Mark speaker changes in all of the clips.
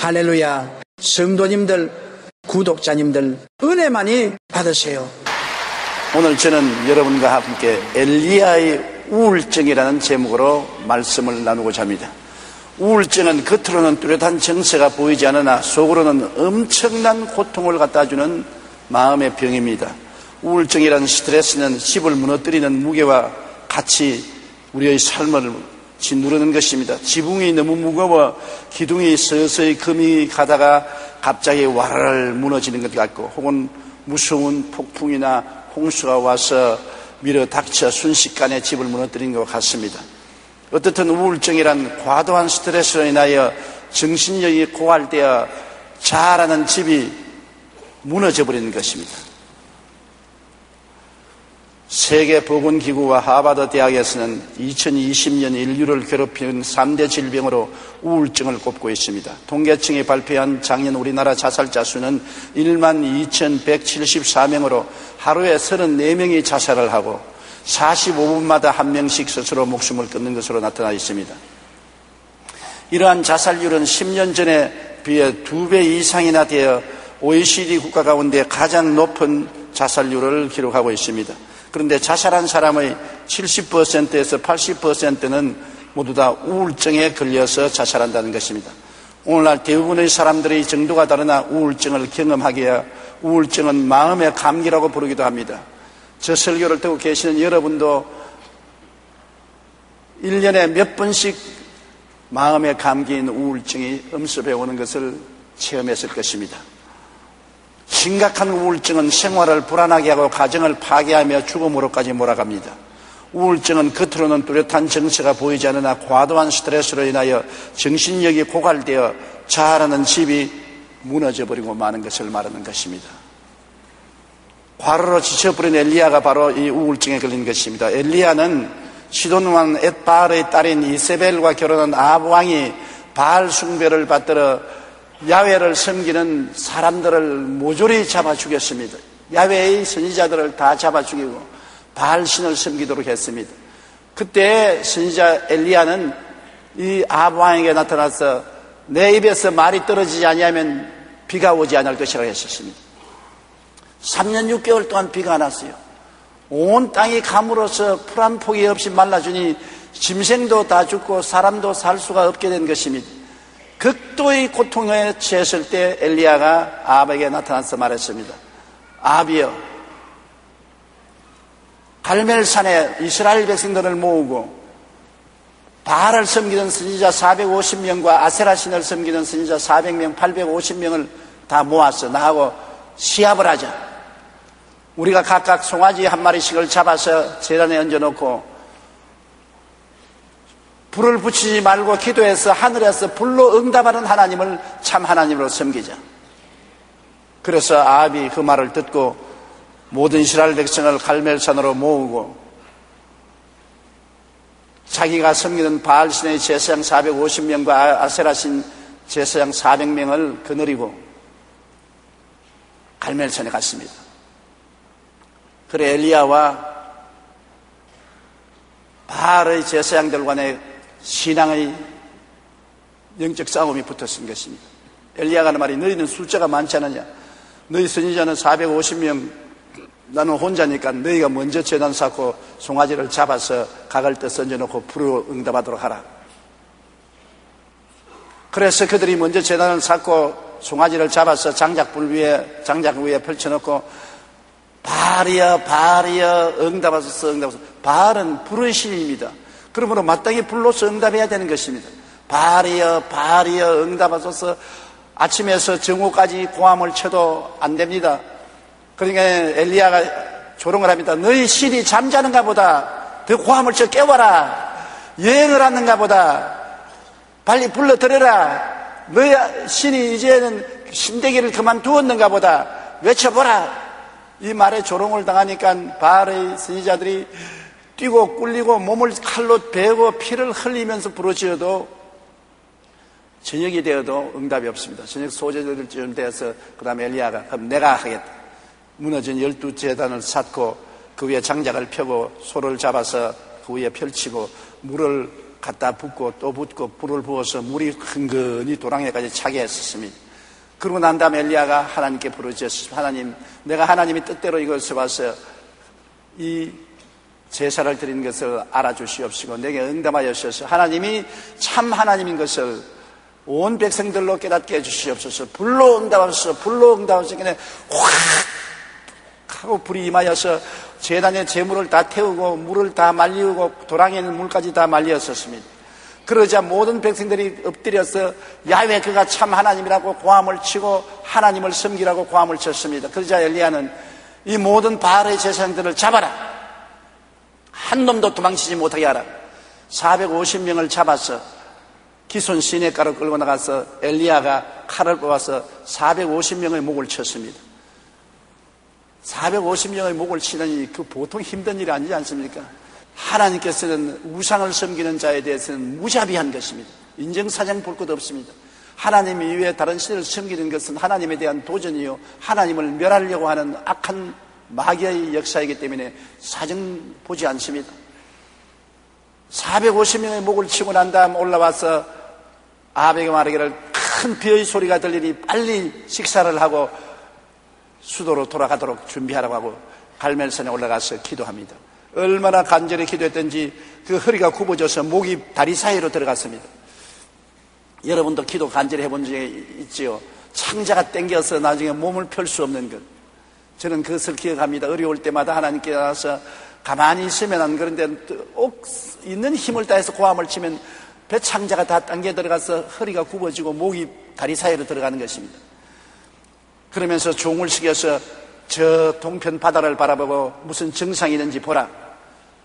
Speaker 1: 할렐루야. 성도님들, 구독자님들 은혜 많이 받으세요. 오늘 저는 여러분과 함께 엘리야의 우울증이라는 제목으로 말씀을 나누고자 합니다. 우울증은 겉으로는 뚜렷한 정세가 보이지 않으나 속으로는 엄청난 고통을 갖다주는 마음의 병입니다. 우울증이라는 스트레스는 집을 무너뜨리는 무게와 같이 우리의 삶을 짓누르는 것입니다. 지붕이 너무 무거워 기둥이 서서히 금이 가다가 갑자기 와르르 무너지는 것 같고, 혹은 무서운 폭풍이나 홍수가 와서 밀어 닥쳐 순식간에 집을 무너뜨리는 것 같습니다. 어떻든 우울증이란 과도한 스트레스로 인하여 정신력이 고갈되어 자라는 집이 무너져 버리는 것입니다. 세계보건기구와 하버드 대학에서는 2020년 인류를 괴롭히는 3대 질병으로 우울증을 꼽고 있습니다. 통계청이 발표한 작년 우리나라 자살자 수는 12,174명으로 하루에 34명이 자살을 하고 45분마다 한 명씩 스스로 목숨을 끊는 것으로 나타나 있습니다. 이러한 자살률은 10년 전에 비해 2배 이상이나 되어 OECD 국가 가운데 가장 높은 자살률을 기록하고 있습니다. 그런데 자살한 사람의 70%에서 80%는 모두 다 우울증에 걸려서 자살한다는 것입니다. 오늘날 대부분의 사람들의 정도가 다르나 우울증을 경험하기에 우울증은 마음의 감기라고 부르기도 합니다. 저 설교를 듣고 계시는 여러분도 1년에 몇 번씩 마음의 감기인 우울증이 엄습해 오는 것을 체험했을 것입니다. 심각한 우울증은 생활을 불안하게 하고 가정을 파괴하며 죽음으로까지 몰아갑니다. 우울증은 겉으로는 뚜렷한 정세가 보이지 않으나 과도한 스트레스로 인하여 정신력이 고갈되어 자라는 집이 무너져버리고 마는 것을 말하는 것입니다. 과로로 지쳐버린 엘리야가 바로 이 우울증에 걸린 것입니다. 엘리야는 시돈왕 엣바알의 딸인 이세벨과 결혼한 아합 왕이 바알 숭배를 받들어 야훼를 섬기는 사람들을 모조리 잡아 죽였습니다. 야훼의 선지자들을 다 잡아 죽이고 바알 신을 섬기도록 했습니다. 그때 선지자 엘리야는 이 아합 왕에게 나타나서 내 입에서 말이 떨어지지 아니하면 비가 오지 않을 것이라고 했었습니다. 3년 6개월 동안 비가 안 왔어요. 온 땅이 가물어서 풀 한 폭이 없이 말라주니 짐승도 다 죽고 사람도 살 수가 없게 된 것입니다. 극도의 고통에 처했을 때 엘리야가 아합에게 나타나서 말했습니다. 아합이여, 갈멜산에 이스라엘 백성들을 모으고 바알을 섬기는 선지자 450명과 아세라 신을 섬기는 선지자 400명, 850명을 다 모아서 나하고 시합을 하자. 우리가 각각 송아지 한 마리씩을 잡아서 제단에 얹어놓고 불을 붙이지 말고 기도해서 하늘에서 불로 응답하는 하나님을 참 하나님으로 섬기자. 그래서 아합이 그 말을 듣고 모든 이스라엘 백성을 갈멜산으로 모으고 자기가 섬기는 바알신의 제사장 450명과 아세라신 제사장 400명을 거느리고 갈멜산에 갔습니다. 그래 엘리야와 바알의 제사장들 간의 신앙의 영적 싸움이 붙었은 것입니다. 엘리야가 하는 말이 너희는 숫자가 많지 않느냐? 너희 선지자는 450명, 나는 혼자니까 너희가 먼저 제단 쌓고 송아지를 잡아서 각을 떠 얹어놓고 불로 응답하도록 하라. 그래서 그들이 먼저 제단을 쌓고 송아지를 잡아서 장작 위에 펼쳐놓고 바알이여 바알이여 응답하소서 응답하소서. 바알은 불의 신입니다. 그러므로 마땅히 불로서 응답해야 되는 것입니다. 바알이여 바알이여 응답하소서. 아침에서 정오까지 고함을 쳐도 안 됩니다. 그러니까 엘리야가 조롱을 합니다. 너희 신이 잠자는가 보다. 더 고함을 쳐 깨워라. 여행을 하는가 보다. 빨리 불러들여라. 너희 신이 이제는 신대기를 그만두었는가 보다. 외쳐보라. 이 말에 조롱을 당하니까 바알의 선지자들이 뛰고 꿀리고 몸을 칼로 베고 피를 흘리면서 부르짖어도 저녁이 되어도 응답이 없습니다. 저녁 소재들쯤 되어서 그 다음에 엘리야가 그럼 내가 하겠다. 무너진 12제단을 쌓고 그 위에 장작을 펴고 소를 잡아서 그 위에 펼치고 물을 갖다 붓고 또 붓고 불을 부어서 물이 흥건히 도랑에까지 차게 했었습니다. 그러고 난 다음에 엘리야가 하나님께 부르짖었습니다. 하나님, 내가 하나님이 뜻대로 이것을 와서 이 제사를 드린 것을 알아주시옵시고 내게 응답하여 주셔서 하나님이 참 하나님인 것을 온 백성들로 깨닫게 해주시옵소서. 불로 응답하소서. 불로 응답하소서. 그냥 확 하고 불이 임하여서 제단의 제물을 다 태우고 물을 다 말리우고 도랑에 있는 물까지 다 말리었었습니다. 그러자 모든 백성들이 엎드려서 야훼 그가 참 하나님이라고 고함을 치고 하나님을 섬기라고 고함을 쳤습니다. 그러자 엘리야는 이 모든 바알의 제사장들을 잡아라. 한 놈도 도망치지 못하게 하라. 450명을 잡아서 기손 시내가로 끌고 나가서 엘리야가 칼을 뽑아서 450명의 목을 쳤습니다. 450명의 목을 치다니 그 보통 힘든 일이 아니지 않습니까? 하나님께서는 우상을 섬기는 자에 대해서는 무자비한 것입니다. 인정사정 볼 것 없습니다. 하나님 이외에 다른 신을 섬기는 것은 하나님에 대한 도전이요 하나님을 멸하려고 하는 악한 마귀의 역사이기 때문에 사정 보지 않습니다. 450명의 목을 치고 난 다음 올라와서 아합에게 말하기를 큰 비의 소리가 들리니 빨리 식사를 하고 수도로 돌아가도록 준비하라고 하고 갈멜산에 올라가서 기도합니다. 얼마나 간절히 기도했던지 그 허리가 굽어져서 목이 다리 사이로 들어갔습니다. 여러분도 기도 간절히 해본 적이 있지요. 창자가 땡겨서 나중에 몸을 펼 수 없는 것. 저는 그것을 기억합니다. 어려울 때마다 하나님께 나와서 가만히 있으면 그런데 있는 힘을 다해서 고함을 치면 배 창자가 다 당겨 들어가서 허리가 굽어지고 목이 다리 사이로 들어가는 것입니다. 그러면서 종을 시켜서 저 동편 바다를 바라보고 무슨 증상이 있는지 보라.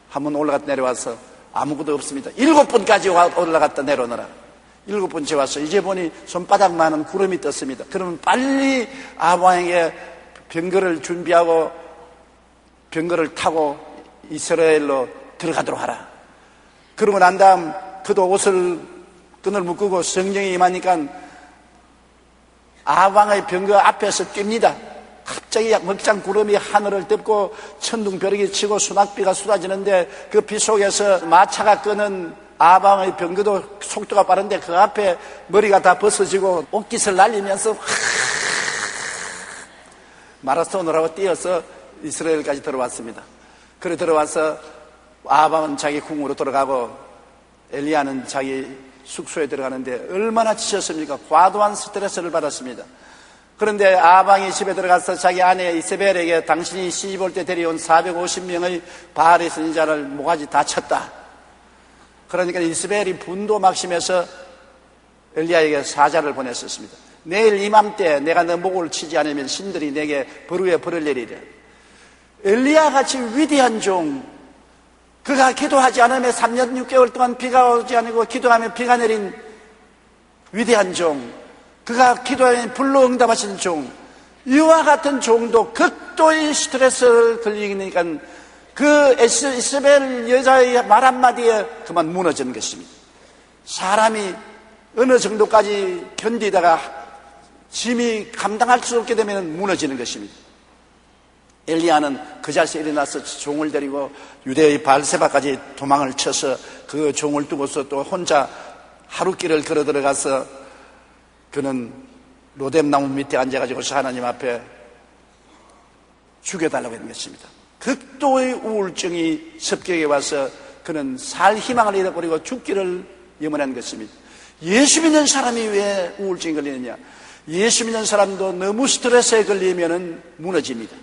Speaker 1: 한번 올라갔다 내려와서 아무것도 없습니다. 7번까지 올라갔다 내려오너라. 7번째 와서 이제 보니 손바닥만한 구름이 떴습니다. 그러면 빨리 아합왕에게 병거를 준비하고 병거를 타고 이스라엘로 들어가도록 하라. 그러고 난 다음 그도 옷을 끈을 묶고 성령이 임하니까 아합왕의 병거 앞에서 뜁니다. 갑자기 먹장 구름이 하늘을 덮고 천둥벼락이 치고 수낙비가 쏟아지는데 그 비 속에서 마차가 끄는 아합왕의 병거도 속도가 빠른데 그 앞에 머리가 다 벗어지고 옷깃을 날리면서 마라톤을 하고 뛰어서 이스라엘까지 들어왔습니다. 그래 들어와서 아합왕은 자기 궁으로 들어가고 엘리야는 자기 숙소에 들어가는데 얼마나 지쳤습니까? 과도한 스트레스를 받았습니다. 그런데 아합왕이 집에 들어가서 자기 아내 이세벨에게 당신이 시집올 때 데려온 450명의 바알의 선지자를 모가지 다 쳤다. 그러니까 이세벨이 분도 막심해서 엘리야에게 사자를 보냈었습니다. 내일 이맘때 내가 너 목을 치지 않으면 신들이 내게 벌 위에 벌을 내리리라. 엘리야같이 위대한 종, 그가 기도하지 않으면 3년 6개월 동안 비가 오지 않고 기도하면 비가 내린 위대한 종, 그가 기도하면 불로 응답하신 종, 이와 같은 종도 극도의 스트레스를 걸리니까 그 이세벨 여자의 말 한마디에 그만 무너지는 것입니다. 사람이 어느 정도까지 견디다가 짐이 감당할 수 없게 되면 무너지는 것입니다. 엘리야는 그 자리에서 일어나서 종을 데리고 유대의 바알세바까지 도망을 쳐서 그 종을 두고서 또 혼자 하루길을 걸어 들어가서 그는 로뎀나무 밑에 앉아가지고서 하나님 앞에 죽여달라고 했는 것입니다. 극도의 우울증이 습격에 와서 그는 살 희망을 잃어버리고 죽기를 염원한 것입니다. 예수 믿는 사람이 왜 우울증이 걸리느냐? 예수 믿는 사람도 너무 스트레스에 걸리면 무너집니다.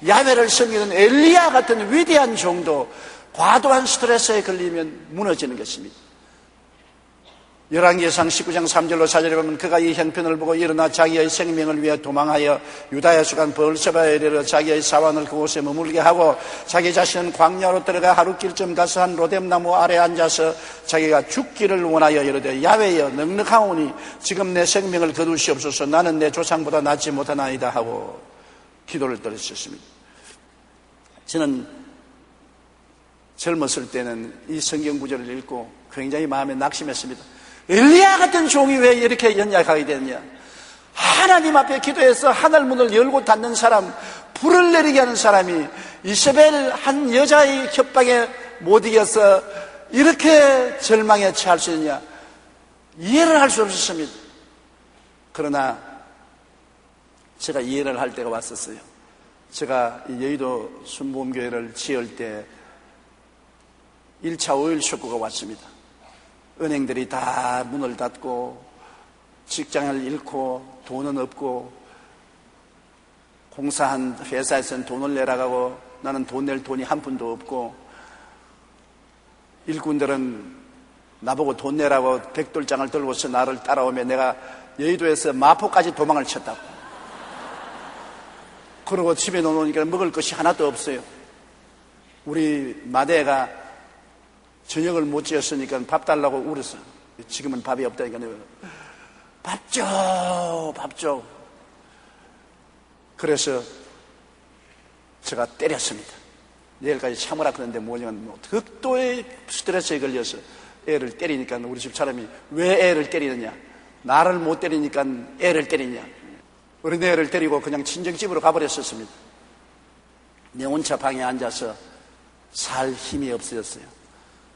Speaker 1: 야훼를 섬기는 엘리야 같은 위대한 종도 과도한 스트레스에 걸리면 무너지는 것입니다. 열왕기상 19장 3절로 4절에 보면 그가 이 형편을 보고 일어나 자기의 생명을 위해 도망하여 유다야 수간 벌세바에 이르러 자기의 사원을 그곳에 머물게 하고 자기 자신은 광야로 들어가 하루길쯤 가서 한 로뎀나무 아래 앉아서 자기가 죽기를 원하여 이르되 야훼여 넉넉하오니 지금 내 생명을 거두시옵소서. 나는 내 조상보다 낫지 못하나이다 하고 기도를 드렸습니다. 저는 젊었을 때는 이 성경 구절을 읽고 굉장히 마음에 낙심했습니다. 엘리야 같은 종이 왜 이렇게 연약하게 됐냐? 하나님 앞에 기도해서 하늘 문을 열고 닫는 사람, 불을 내리게 하는 사람이 이세벨 한 여자의 협박에 못 이겨서 이렇게 절망에 처할 수 있느냐, 이해를 할 수 없었습니다. 그러나 제가 이해를 할 때가 왔었어요. 제가 여의도 순복음교회를 지을 때 1차 오일 쇼크가 왔습니다. 은행들이 다 문을 닫고 직장을 잃고 돈은 없고 공사한 회사에서는 돈을 내라고 하고 나는 돈 낼 돈이 한 푼도 없고 일꾼들은 나보고 돈 내라고 백돌장을 들고서 나를 따라오며 내가 여의도에서 마포까지 도망을 쳤다고. 그러고 집에 놓으니까 먹을 것이 하나도 없어요. 우리 마대가 저녁을 못 지었으니까 밥 달라고 울었어. 지금은 밥이 없다니까 밥 줘, 밥 줘. 그래서 제가 때렸습니다. 내일까지 참으라 그러는데 뭐냐면 극도의 스트레스에 걸려서 애를 때리니까 우리 집 사람이 왜 애를 때리느냐, 나를 못 때리니까 애를 때리냐. 어린애를 때리고 그냥 친정집으로 가버렸었습니다. 내 혼자 방에 앉아서 살 힘이 없어졌어요.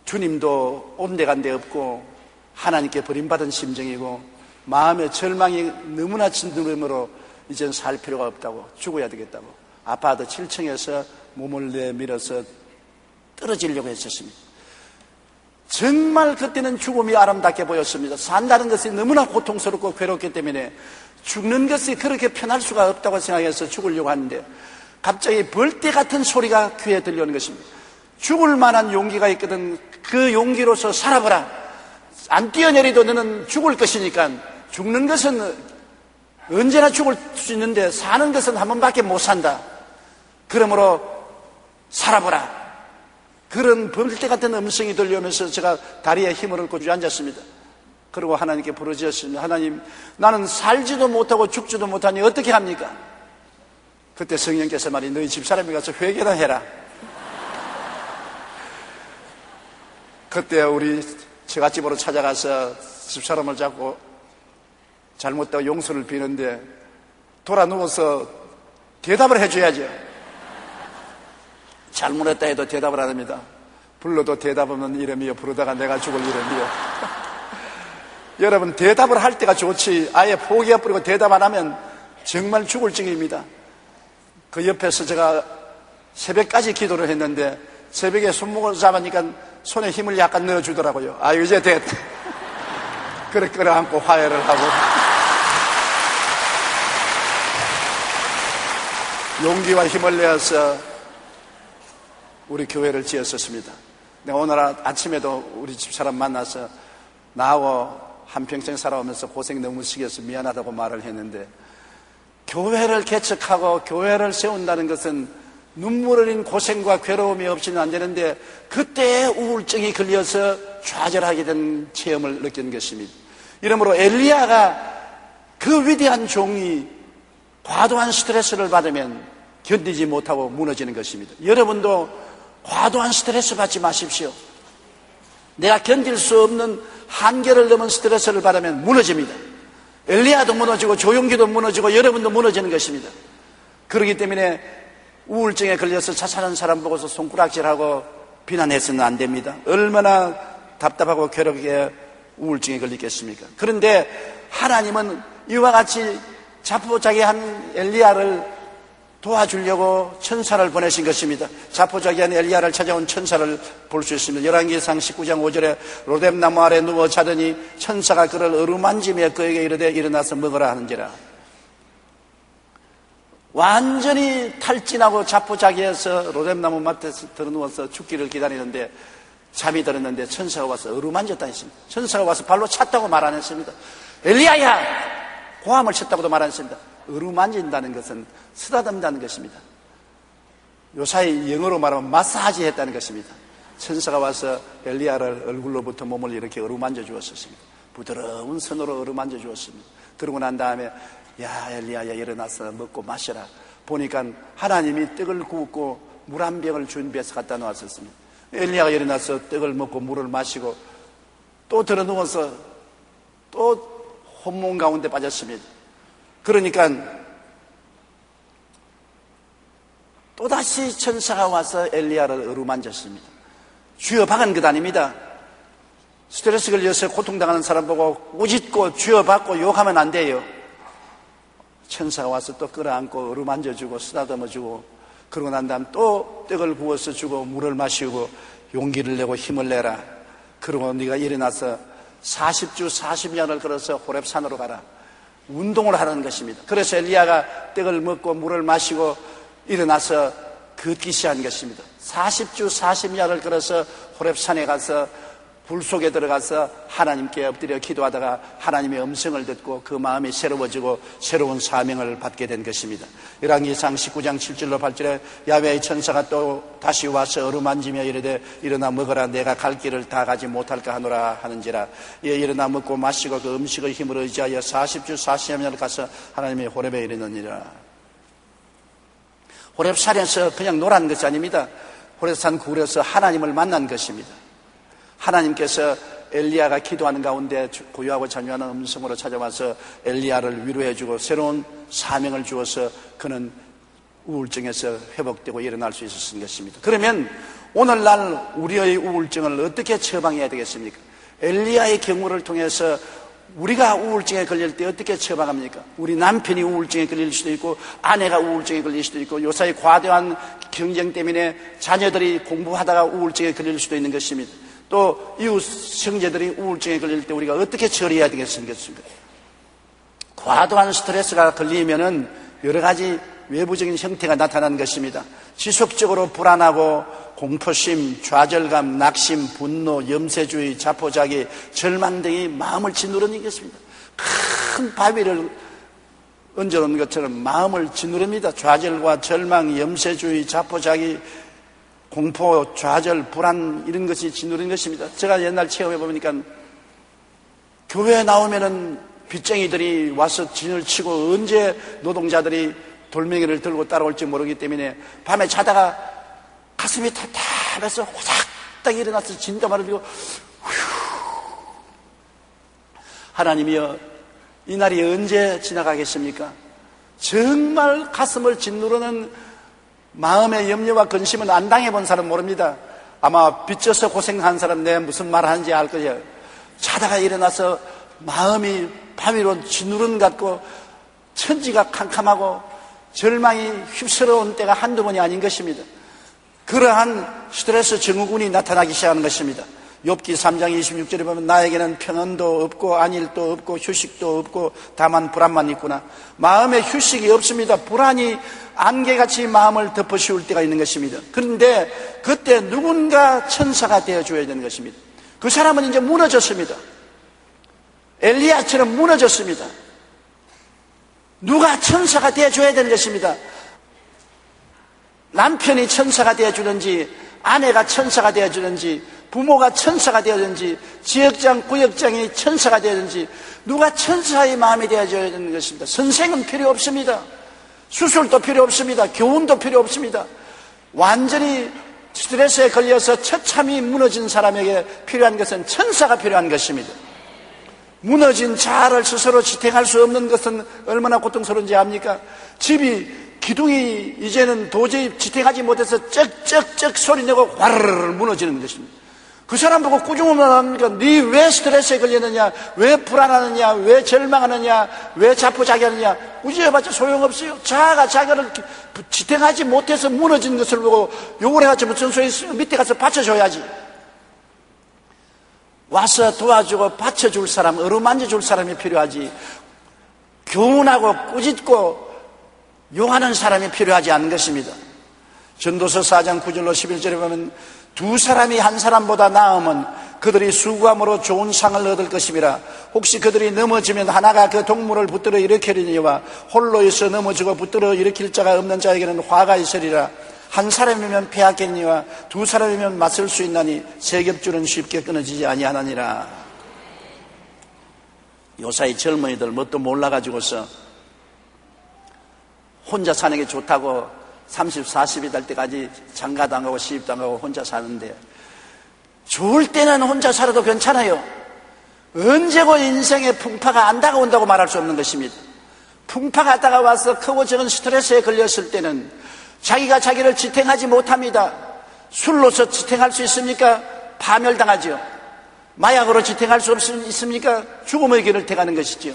Speaker 1: 주님도 온데간데 없고 하나님께 버림받은 심정이고 마음의 절망이 너무나 진드름으로 이젠 살 필요가 없다고, 죽어야 되겠다고 아파트 7층에서 몸을 내밀어서 떨어지려고 했었습니다. 정말 그때는 죽음이 아름답게 보였습니다. 산다는 것이 너무나 고통스럽고 괴롭기 때문에 죽는 것이 그렇게 편할 수가 없다고 생각해서 죽으려고 하는데 갑자기 벌떼 같은 소리가 귀에 들려오는 것입니다. 죽을 만한 용기가 있거든. 그 용기로서 살아보라. 안 뛰어내리도 너는 죽을 것이니까 죽는 것은 언제나 죽을 수 있는데 사는 것은 한 번밖에 못 산다. 그러므로 살아보라. 그런 벌떼 같은 음성이 들려오면서 제가 다리에 힘을 얻고 주저앉았습니다. 그리고 하나님께 부르짖었습니다. 하나님, 나는 살지도 못하고 죽지도 못하니 어떻게 합니까? 그때 성령께서 말이 너희 집사람이 가서 회개나 해라. 그때 우리 처갓집으로 찾아가서 집사람을 잡고 잘못되고 용서를 비는데 돌아 누워서 대답을 해줘야죠. 잘못했다 해도 대답을 안 합니다. 불러도 대답 없는 이름이요, 부르다가 내가 죽을 이름이요. 여러분, 대답을 할 때가 좋지 아예 포기해버리고 대답 안 하면 정말 죽을 증입니다. 그 옆에서 제가 새벽까지 기도를 했는데 새벽에 손목을 잡으니까 손에 힘을 약간 넣어주더라고요. 아, 이제 됐다. 그래 끌어안고 화해를 하고 용기와 힘을 내어서 우리 교회를 지었었습니다. 오늘 아침에도 우리 집사람 만나서 나하고 한평생 살아오면서 고생 너무 시켜서 미안하다고 말을 했는데, 교회를 개척하고 교회를 세운다는 것은 눈물 흘린 고생과 괴로움이 없이는 안 되는데 그때 우울증이 걸려서 좌절하게 된 체험을 느낀 것입니다. 이러므로 엘리야가 그 위대한 종이 과도한 스트레스를 받으면 견디지 못하고 무너지는 것입니다. 여러분도 과도한 스트레스 받지 마십시오. 내가 견딜 수 없는 한계를 넘은 스트레스를 받으면 무너집니다. 엘리야도 무너지고 조용기도 무너지고 여러분도 무너지는 것입니다. 그렇기 때문에 우울증에 걸려서 자살하는 사람 보고서 손가락질하고 비난해서는 안 됩니다. 얼마나 답답하고 괴롭게 우울증에 걸리겠습니까? 그런데 하나님은 이와 같이 자포자기한 엘리야를 도와주려고 천사를 보내신 것입니다. 자포자기한 엘리야를 찾아온 천사를 볼 수 있습니다. 열왕기상 19장 5절에 로뎀나무 아래 누워 자더니 천사가 그를 어루만지며 그에게 이르되 일어나서 먹으라 하는지라. 완전히 탈진하고 자포자기해서 로뎀나무 맡에서 들어누워서 죽기를 기다리는데 잠이 들었는데 천사가 와서 어루만졌다 했습니다. 천사가 와서 발로 찼다고 말 안 했습니다. 엘리야야! 고함을 쳤다고도 말 안 했습니다. 어루만진다는 것은 쓰다듬다는 것입니다. 요사이 영어로 말하면 마사지 했다는 것입니다. 천사가 와서 엘리야를 얼굴로부터 몸을 이렇게 어루만져 주었습니다. 부드러운 손으로 어루만져 주었습니다. 그러고 난 다음에 야 엘리야야 일어나서 먹고 마셔라. 보니까 하나님이 떡을 굽고 물 한 병을 준비해서 갖다 놓았었습니다. 엘리야가 일어나서 떡을 먹고 물을 마시고 또 들어 누워서 또 혼몽 가운데 빠졌습니다. 그러니까 또다시 천사가 와서 엘리야를 어루만졌습니다. 쥐어박은 것 아닙니다. 스트레스 걸려서 고통당하는 사람 보고 꾸짖고 쥐어박고 욕하면 안 돼요. 천사가 와서 또 끌어안고 어루만져주고 쓰다듬어주고, 그러고 난 다음 또 떡을 구워서 주고 물을 마시고 용기를 내고 힘을 내라. 그러고 네가 일어나서 40주 40년을 걸어서 호렙산으로 가라. 운동을 하라는 것입니다. 그래서 엘리야가 떡을 먹고 물을 마시고 일어나서 걷기 시작한 것입니다. 40주 40년을 걸어서 호렙산에 가서 불 속에 들어가서 하나님께 엎드려 기도하다가 하나님의 음성을 듣고 그 마음이 새로워지고 새로운 사명을 받게 된 것입니다. 열왕기상 19장 7절로 8절에 야훼의 천사가 또 다시 와서 어루만지며 이르되 일어나 먹어라. 내가 갈 길을 다 가지 못할까 하노라 하는지라. 이에 일어나 먹고 마시고 그 음식의 힘을 의지하여 40주 40년을 가서 하나님의 호렙에 이르느니라. 호렙산에서 그냥 놀았는 것이 아닙니다. 호렙산 구울에서 하나님을 만난 것입니다. 하나님께서 엘리야가 기도하는 가운데 고요하고 잔유하는 음성으로 찾아와서 엘리야를 위로해주고 새로운 사명을 주어서 그는 우울증에서 회복되고 일어날 수 있었던 것입니다. 그러면 오늘날 우리의 우울증을 어떻게 처방해야 되겠습니까? 엘리야의 경우를 통해서 우리가 우울증에 걸릴 때 어떻게 처방합니까? 우리 남편이 우울증에 걸릴 수도 있고 아내가 우울증에 걸릴 수도 있고 요사이 과도한 경쟁 때문에 자녀들이 공부하다가 우울증에 걸릴 수도 있는 것입니다. 또 이웃 형제들이 우울증에 걸릴 때 우리가 어떻게 처리해야 되겠습니까? 과도한 스트레스가 걸리면은 여러 가지 외부적인 형태가 나타나는 것입니다. 지속적으로 불안하고 공포심, 좌절감, 낙심, 분노, 염세주의, 자포자기, 절망 등이 마음을 짓누르는 것입니다. 큰 바위를 얹어놓은 것처럼 마음을 짓누릅니다. 좌절과 절망, 염세주의, 자포자기, 공포, 좌절, 불안 이런 것이 짓누르는 것입니다. 제가 옛날 체험해 보니까 교회에 나오면은 빚쟁이들이 와서 진을 치고 언제 노동자들이 돌멩이를 들고 따라올지 모르기 때문에 밤에 자다가 가슴이 답답해서 호닥딱 일어나서 진담을 들고 하나님이여 이 날이 언제 지나가겠습니까? 정말 가슴을 짓누르는 마음의 염려와 근심은 안 당해본 사람 모릅니다. 아마 빚져서 고생한 사람 내가 무슨 말 하는지 알 거예요. 자다가 일어나서 마음이 밤위로 짓누른 것 같고 천지가 캄캄하고 절망이 휩쓸어온 때가 한두 번이 아닌 것입니다. 그러한 스트레스 증후군이 나타나기 시작하는 것입니다. 욥기 3장 26절에 보면 나에게는 평안도 없고 안일도 없고 휴식도 없고 다만 불안만 있구나. 마음에 휴식이 없습니다. 불안이 안개같이 마음을 덮어씌울 때가 있는 것입니다. 그런데 그때 누군가 천사가 되어줘야 되는 것입니다. 그 사람은 이제 무너졌습니다. 엘리야처럼 무너졌습니다. 누가 천사가 되어줘야 되는 것입니다. 남편이 천사가 되어주는지 아내가 천사가 되어주는지 부모가 천사가 되어주는지 지역장 구역장이 천사가 되어주는지 누가 천사의 마음이 되어줘야 되는 것입니다. 선생은 필요 없습니다. 수술도 필요 없습니다. 교훈도 필요 없습니다. 완전히 스트레스에 걸려서 처참히 무너진 사람에게 필요한 것은 천사가 필요한 것입니다. 무너진 자아를 스스로 지탱할 수 없는 것은 얼마나 고통스러운지 압니까? 집이 기둥이 이제는 도저히 지탱하지 못해서 쩍쩍쩍 소리내고 화르르 무너지는 것입니다. 그 사람 보고 꾸중만 합니까? 네 왜 스트레스에 걸렸느냐? 왜 불안하느냐? 왜 절망하느냐? 왜 자포자기하느냐? 우지해봤자 소용없어요. 자아가 자기를 지탱하지 못해서 무너진 것을 보고 욕을 해가지고 무슨 소리 있어요? 밑에 가서 받쳐줘야지. 와서 도와주고 받쳐줄 사람, 어루만져줄 사람이 필요하지. 교훈하고 꾸짖고 용하는 사람이 필요하지 않은 것입니다. 전도서 4장 9절로 11절에 보면 두 사람이 한 사람보다 나으면 그들이 수고함으로 좋은 상을 얻을 것임이라. 혹시 그들이 넘어지면 하나가 그 동물을 붙들어 일으키려니와 홀로 있어 넘어지고 붙들어 일으킬 자가 없는 자에게는 화가 있으리라. 한 사람이면 패하겠니와 두 사람이면 맞설 수 있나니 세 겹줄은 쉽게 끊어지지 아니하나니라. 요사이 젊은이들 뭣도 몰라가지고서 혼자 사는 게 좋다고 30, 40이 될 때까지 장가도 안 가고 시집도 안 가고 혼자 사는데 좋을 때는 혼자 살아도 괜찮아요. 언제고 인생의 풍파가 안 다가온다고 말할 수 없는 것입니다. 풍파가 다가와서 크고 적은 스트레스에 걸렸을 때는 자기가 자기를 지탱하지 못합니다. 술로서 지탱할 수 있습니까? 파멸당하지요. 마약으로 지탱할 수 있습니까? 죽음의 길을 택하는 것이지요.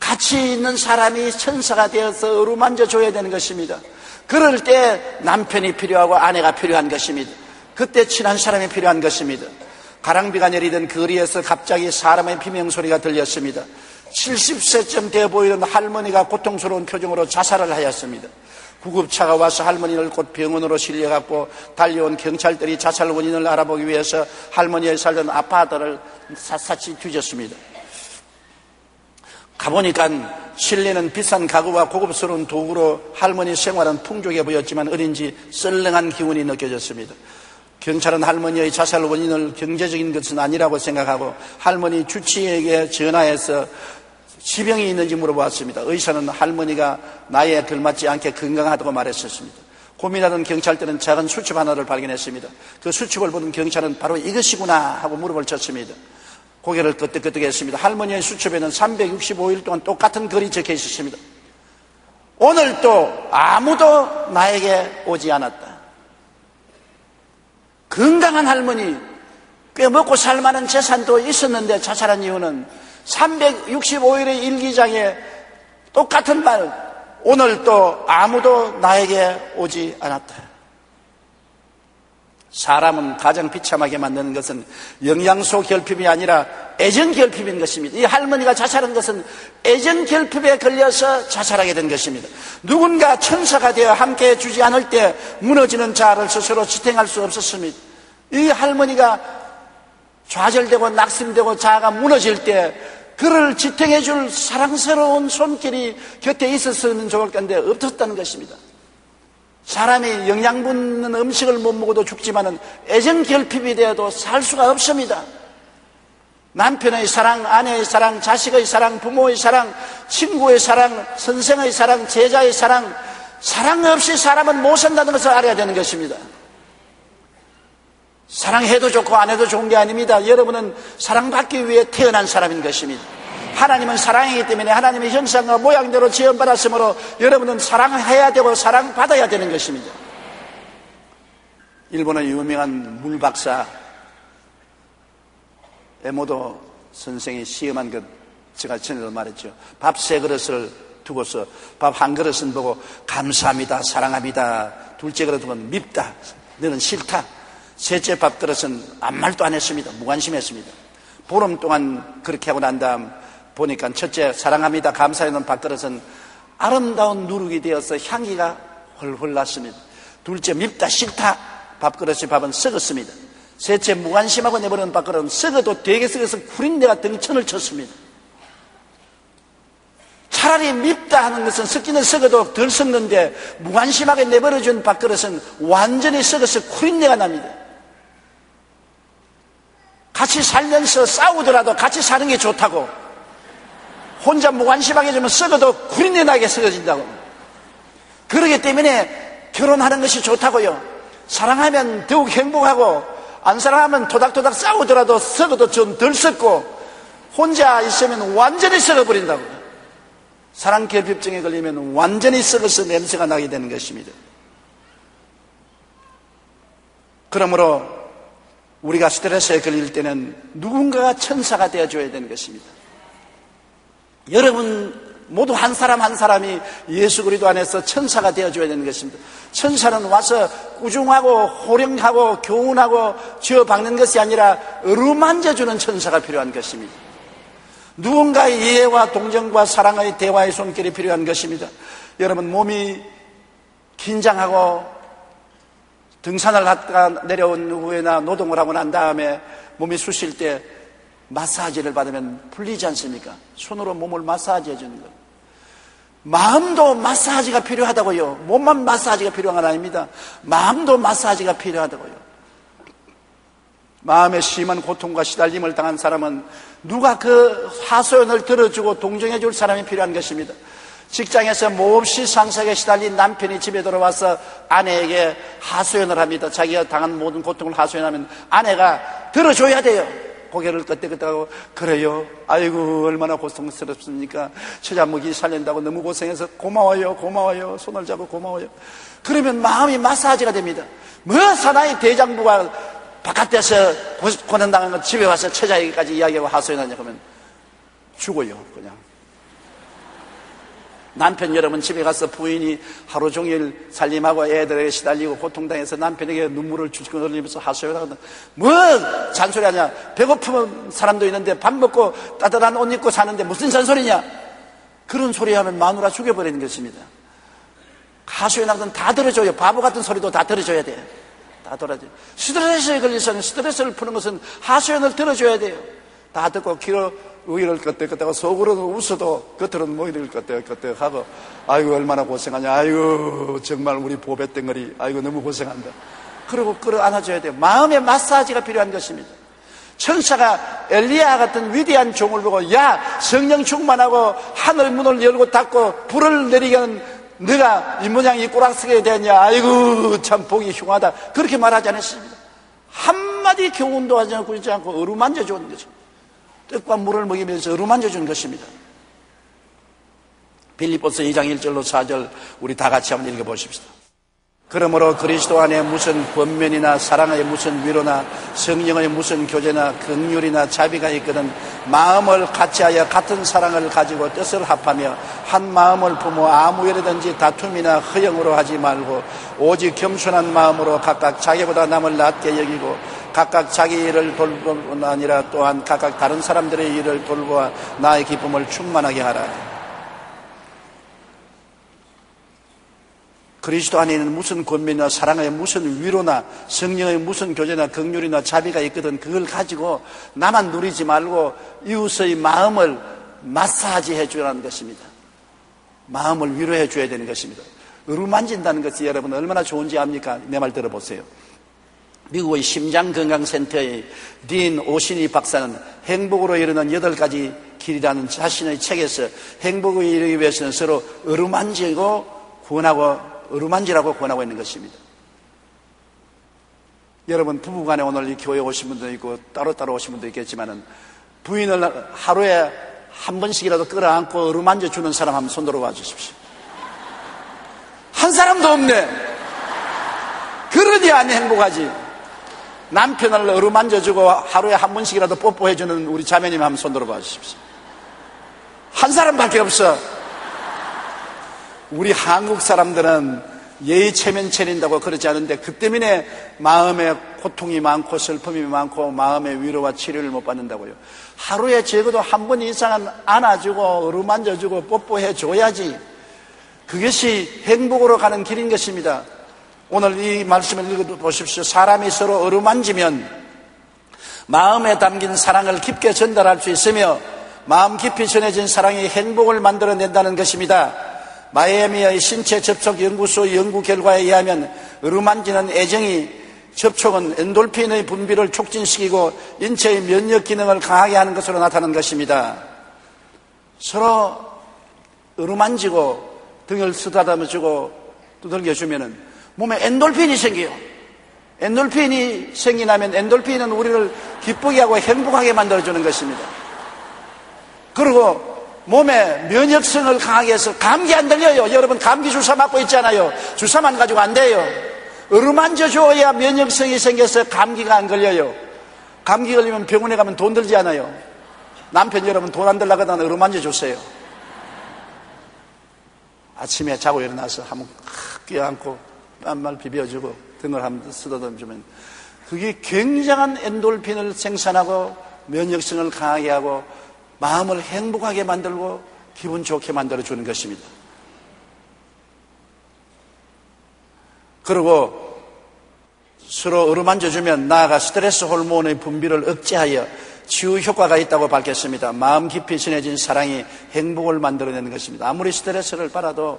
Speaker 1: 가치 있는 사람이 천사가 되어서 어루만져 줘야 되는 것입니다. 그럴 때 남편이 필요하고 아내가 필요한 것입니다. 그때 친한 사람이 필요한 것입니다. 가랑비가 내리던 거리에서 갑자기 사람의 비명소리가 들렸습니다. 70세쯤 되어 보이던 할머니가 고통스러운 표정으로 자살을 하였습니다. 구급차가 와서 할머니를 곧 병원으로 실려갔고 달려온 경찰들이 자살 원인을 알아보기 위해서 할머니의 살던 아파트를 샅샅이 뒤졌습니다. 가보니까 실내는 비싼 가구와 고급스러운 도구로 할머니 생활은 풍족해 보였지만 어딘지 썰렁한 기운이 느껴졌습니다. 경찰은 할머니의 자살 원인을 경제적인 것은 아니라고 생각하고 할머니 주치의에게 전화해서 지병이 있는지 물어보았습니다. 의사는 할머니가 나이에 걸맞지 않게 건강하다고 말했었습니다. 고민하던 경찰들은 작은 수첩 하나를 발견했습니다. 그 수첩을 보던 경찰은 바로 이것이구나 하고 무릎을 쳤습니다. 고개를 끄덕끄덕했습니다. 할머니의 수첩에는 365일 동안 똑같은 글이 적혀 있었습니다. 오늘도 아무도 나에게 오지 않았다. 건강한 할머니, 꽤 먹고 살만한 재산도 있었는데 자살한 이유는 365일의 일기장에 똑같은 말, 오늘도 아무도 나에게 오지 않았다. 사람은 가장 비참하게 만드는 것은 영양소 결핍이 아니라 애정 결핍인 것입니다. 이 할머니가 자살한 것은 애정 결핍에 걸려서 자살하게 된 것입니다. 누군가 천사가 되어 함께 해주지 않을 때 무너지는 자아를 스스로 지탱할 수 없었습니다. 이 할머니가 좌절되고 낙심되고 자아가 무너질 때 그를 지탱해 줄 사랑스러운 손길이 곁에 있었으면 좋을 건데 없었다는 것입니다. 사람이 영양분 있는 음식을 못 먹어도 죽지만은 애정 결핍이 되어도 살 수가 없습니다. 남편의 사랑, 아내의 사랑, 자식의 사랑, 부모의 사랑, 친구의 사랑, 선생의 사랑, 제자의 사랑, 사랑 없이 사람은 못 산다는 것을 알아야 되는 것입니다. 사랑해도 좋고 안 해도 좋은 게 아닙니다. 여러분은 사랑받기 위해 태어난 사람인 것입니다. 하나님은 사랑이기 때문에 하나님의 형상과 모양대로 지음받았으므로 여러분은 사랑해야 되고 사랑받아야 되는 것입니다. 일본의 유명한 물박사 에모도 선생이 시험한 것 제가 전에도 말했죠. 밥 3그릇을 두고서 밥 1그릇은 보고 감사합니다, 사랑합니다. 둘째 그릇은 밉다, 너는 싫다. 셋째 밥그릇은 아무 말도 안 했습니다. 무관심했습니다. 보름 동안 그렇게 하고 난 다음 보니까 첫째 사랑합니다, 감사해는 밥그릇은 아름다운 누룩이 되어서 향기가 훨훨 났습니다. 둘째 밉다, 싫다 밥그릇의 밥은 썩었습니다. 셋째 무관심하고 내버리는 밥그릇은 썩어도 되게 썩어서 구린내가 등천을 쳤습니다. 차라리 밉다 하는 것은 썩기는 썩어도 덜 썩는데 무관심하게 내버려준 밥그릇은 완전히 썩어서 구린내가 납니다. 같이 살면서 싸우더라도 같이 사는 게 좋다고, 혼자 무관심하게 주면 썩어도 구린내 나게 썩어진다고. 그러기 때문에 결혼하는 것이 좋다고요. 사랑하면 더욱 행복하고 안 사랑하면 토닥토닥 싸우더라도 썩어도 좀 덜 썩고 혼자 있으면 완전히 썩어버린다고. 사랑 결핍증에 걸리면 완전히 썩어서 냄새가 나게 되는 것입니다. 그러므로 우리가 스트레스에 걸릴 때는 누군가가 천사가 되어줘야 되는 것입니다. 여러분 모두 한 사람 한 사람이 예수 그리스도 안에서 천사가 되어줘야 되는 것입니다. 천사는 와서 꾸중하고 호령하고 교훈하고 쥐어박는 것이 아니라 어루만져주는 천사가 필요한 것입니다. 누군가의 이해와 동정과 사랑의 대화의 손길이 필요한 것입니다. 여러분 몸이 긴장하고 등산을 갔다가 내려온 후에나 노동을 하고 난 다음에 몸이 쑤실 때 마사지를 받으면 풀리지 않습니까? 손으로 몸을 마사지해 주는 것. 마음도 마사지가 필요하다고요. 몸만 마사지가 필요한 건 아닙니다. 마음도 마사지가 필요하다고요. 마음에 심한 고통과 시달림을 당한 사람은 누가 그 하소연을 들어주고 동정해 줄 사람이 필요한 것입니다. 직장에서 몹시 상사에게 시달린 남편이 집에 들어와서 아내에게 하소연을 합니다. 자기가 당한 모든 고통을 하소연하면 아내가 들어줘야 돼요. 고개를 끄덕끄덕하고 그래요, 아이고 얼마나 고통스럽습니까? 처자먹이 살린다고 너무 고생해서 고마워요, 고마워요, 손을 잡고 고마워요. 그러면 마음이 마사지가 됩니다. 뭐 사나이 대장부가 바깥에서 고난당한 거 집에 와서 처자에게까지 이야기하고 하소연하냐 그러면 죽어요. 그냥 남편 여러분 집에 가서 부인이 하루 종일 살림하고 애들에게 시달리고 고통당해서 남편에게 눈물을 주고 흘리면서 하소연하거든. 뭐 잔소리하냐. 배고픈 사람도 있는데 밥 먹고 따뜻한 옷 입고 사는데 무슨 잔소리냐. 그런 소리하면 마누라 죽여버리는 것입니다. 하소연하거든 다 들어줘요. 바보 같은 소리도 다 들어줘야 돼요. 다 들어줘요. 스트레스에 걸려서는 스트레스를 푸는 것은 하소연을 들어줘야 돼요. 다 듣고 귀로 의를 끄덕끄덕하고 속으로는 웃어도 겉으로는 머리를 끄덕끄덕하고 아이고 얼마나 고생하냐. 아이고 정말 우리 보뱃덩어리 아이고 너무 고생한다. 그러고 끌어안아줘야 돼요. 마음의 마사지가 필요한 것입니다. 천사가 엘리야 같은 위대한 종을 보고 야 성령 충만하고 하늘 문을 열고 닫고 불을 내리게 하는 네가 이 모양이 꼬락서게 되었냐. 아이고 참 복이 흉하다. 그렇게 말하지 않았습니다. 한마디 교훈도 하지 않고 있지 않고 어루만져 주는 것입니다. 떡과 물을 먹이면서 어루만져 주는 것입니다. 빌립보서 2장 1절로 4절 우리 다 같이 한번 읽어보십시다. 그러므로 그리스도 안에 무슨 권면이나 사랑의 무슨 위로나 성령의 무슨 교제나 긍휼이나 자비가 있거든 마음을 같이하여 같은 사랑을 가지고 뜻을 합하며 한 마음을 품어 아무 일이든지 다툼이나 허영으로 하지 말고 오직 겸손한 마음으로 각각 자기보다 남을 낮게 여기고 각각 자기 일을 돌보는 아니라 또한 각각 다른 사람들의 일을 돌보아 나의 기쁨을 충만하게 하라. 그리스도 안에 있는 무슨 권면이나 사랑의 무슨 위로나 성령의 무슨 교제나 긍휼이나 자비가 있거든 그걸 가지고 나만 누리지 말고 이웃의 마음을 마사지해 주라는 것입니다. 마음을 위로해 줘야 되는 것입니다. 어루만진다는 것이 여러분 얼마나 좋은지 압니까? 내 말 들어보세요. 미국의 심장건강센터의 딘 오시니 박사는 행복으로 이르는 8가지 길이라는 자신의 책에서 행복에 이르기 위해서는 서로 어루만지고 구원하고 어루만지라고 권하고 있는 것입니다. 여러분 부부간에 오늘 이 교회에 오신 분도 있고 따로따로 오신 분도 있겠지만은 부인을 하루에 한 번씩이라도 끌어안고 어루만져 주는 사람 한번 손 들어봐 주십시오. 한 사람도 없네. 그러니 안 행복하지. 남편을 어루만져 주고 하루에 한 번씩이라도 뽀뽀해 주는 우리 자매님 한번 손 들어봐 주십시오. 한 사람밖에 없어. 우리 한국 사람들은 예의 체면 차린다고 그러지 않은데 그 때문에 마음에 고통이 많고 슬픔이 많고 마음의 위로와 치료를 못 받는다고요. 하루에 적어도 한 번 이상은 안아주고 어루만져주고 뽀뽀해 줘야지. 그것이 행복으로 가는 길인 것입니다. 오늘 이 말씀을 읽어보십시오. 사람이 서로 어루만지면 마음에 담긴 사랑을 깊게 전달할 수 있으며 마음 깊이 전해진 사랑이 행복을 만들어낸다는 것입니다. 마이애미의 신체 접촉 연구소 연구 결과에 의하면 어루만지는 애정이 접촉은 엔돌핀의 분비를 촉진시키고 인체의 면역 기능을 강하게 하는 것으로 나타난 것입니다. 서로 어루만지고 등을 쓰다듬어주고 두들겨주면 몸에 엔돌핀이 생겨요. 엔돌핀이 생기나면 엔돌핀은 우리를 기쁘게 하고 행복하게 만들어주는 것입니다. 그리고 몸에 면역성을 강하게 해서 감기 안 들려요. 여러분 감기 주사 맞고 있잖아요. 주사만 가지고 안 돼요. 어루만져 줘야 면역성이 생겨서 감기가 안 걸려요. 감기 걸리면 병원에 가면 돈 들지 않아요. 남편 여러분 돈 안 들라고 하면 어루만져 주세요. 아침에 자고 일어나서 한번 껴안고 뺨말 비벼주고 등을 한번 쓰다듬으면 그게 굉장한 엔돌핀을 생산하고 면역성을 강하게 하고 마음을 행복하게 만들고 기분 좋게 만들어주는 것입니다. 그리고 서로 어루만져주면 나아가 스트레스 호르몬의 분비를 억제하여 치유 효과가 있다고 밝혔습니다. 마음 깊이 전해진 사랑이 행복을 만들어내는 것입니다. 아무리 스트레스를 받아도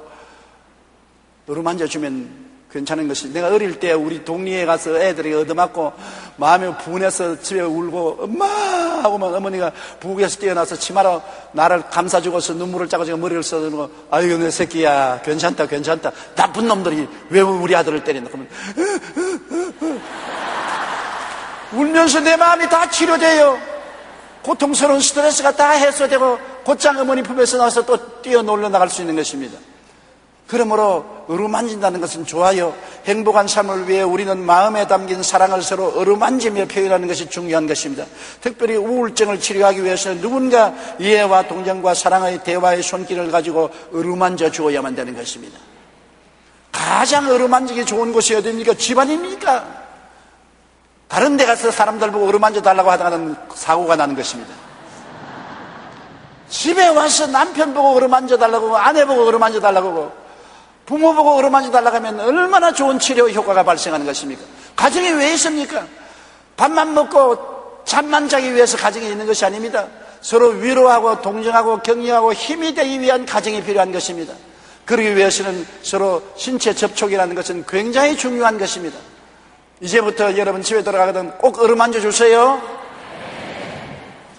Speaker 1: 어루만져주면 괜찮은 것이. 내가 어릴 때 우리 동리에 가서 애들이 얻어맞고 마음이 분해서 집에 울고 엄마 하고만 어머니가 부엌에서 뛰어나서 치마로 나를 감싸주고서 눈물을 짜고 머리를 써주고 아이고 내 새끼야 괜찮다 괜찮다 나쁜 놈들이 왜 우리 아들을 때린다 그러면 울면서 내 마음이 다 치료돼요. 고통스러운 스트레스가 다 해소되고 곧장 어머니 품에서 나와서 또 뛰어놀러 나갈 수 있는 것입니다. 그러므로 어루만진다는 것은 좋아요. 행복한 삶을 위해 우리는 마음에 담긴 사랑을 서로 어루만지며 표현하는 것이 중요한 것입니다. 특별히 우울증을 치료하기 위해서는 누군가 이해와 동정과 사랑의 대화의 손길을 가지고 어루만져 주어야만 되는 것입니다. 가장 어루만지기 좋은 곳이 어디입니까? 집안입니까? 다른 데 가서 사람들 보고 어루만져 달라고 하다가는 사고가 나는 것입니다. 집에 와서 남편 보고 어루만져 달라고 하고, 아내 보고 어루만져 달라고 하고, 부모 보고 어루만져 달라고 하면 얼마나 좋은 치료 효과가 발생하는 것입니까? 가정이 왜 있습니까? 밥만 먹고 잠만 자기 위해서 가정이 있는 것이 아닙니다. 서로 위로하고 동정하고 격려하고 힘이 되기 위한 가정이 필요한 것입니다. 그러기 위해서는 서로 신체 접촉이라는 것은 굉장히 중요한 것입니다. 이제부터 여러분 집에 들어가거든 꼭 어루만져 주세요.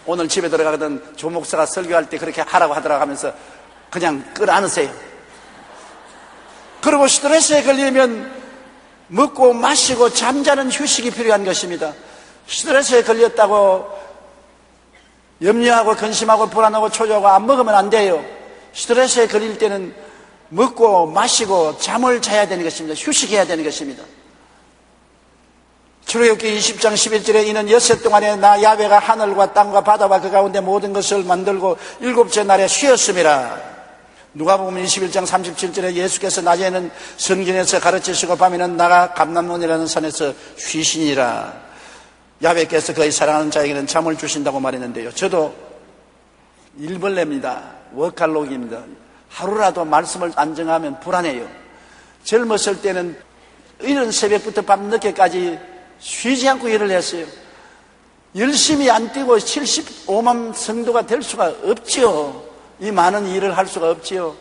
Speaker 1: 오늘 집에 들어가거든 조 목사가 설교할 때 그렇게 하라고 하더라고 하면서 그냥 끌어안으세요. 그리고 스트레스에 걸리면 먹고 마시고 잠자는 휴식이 필요한 것입니다. 스트레스에 걸렸다고 염려하고 근심하고 불안하고 초조하고 안 먹으면 안 돼요. 스트레스에 걸릴 때는 먹고 마시고 잠을 자야 되는 것입니다. 휴식해야 되는 것입니다. 출애굽기 20장 11절에 이는 엿새 동안에 나 야훼가 하늘과 땅과 바다와 그 가운데 모든 것을 만들고 일곱째 날에 쉬었음이라. 누가복음 21장 37절에 예수께서 낮에는 성전에서 가르치시고 밤에는 나가 감람몬이라는 산에서 쉬시니라. 야훼께서 그의 사랑하는 자에게는 잠을 주신다고 말했는데요. 저도 일벌레입니다. 워칼록입니다. 하루라도 말씀을 안 정하면 불안해요. 젊었을 때는 이른 새벽부터 밤늦게까지 쉬지 않고 일을 했어요. 열심히 안 뛰고 75만 성도가 될 수가 없지요. 이 많은 일을 할 수가 없지요.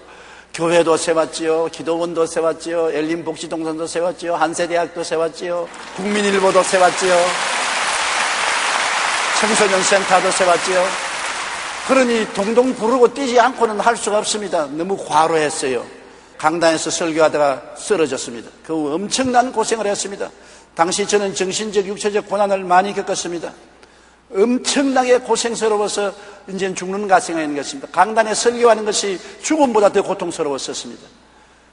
Speaker 1: 교회도 세웠지요. 기도원도 세웠지요. 엘림복지동산도 세웠지요. 한세대학도 세웠지요. 국민일보도 세웠지요. 청소년센터도 세웠지요. 그러니 동동 구르고 뛰지 않고는 할 수가 없습니다. 너무 과로했어요. 강단에서 설교하다가 쓰러졌습니다. 그 엄청난 고생을 했습니다. 당시 저는 정신적, 육체적 고난을 많이 겪었습니다. 엄청나게 고생스러워서 이제는 죽는가 생각하는 것입니다. 강단에 설교하는 것이 죽음보다 더 고통스러웠었습니다.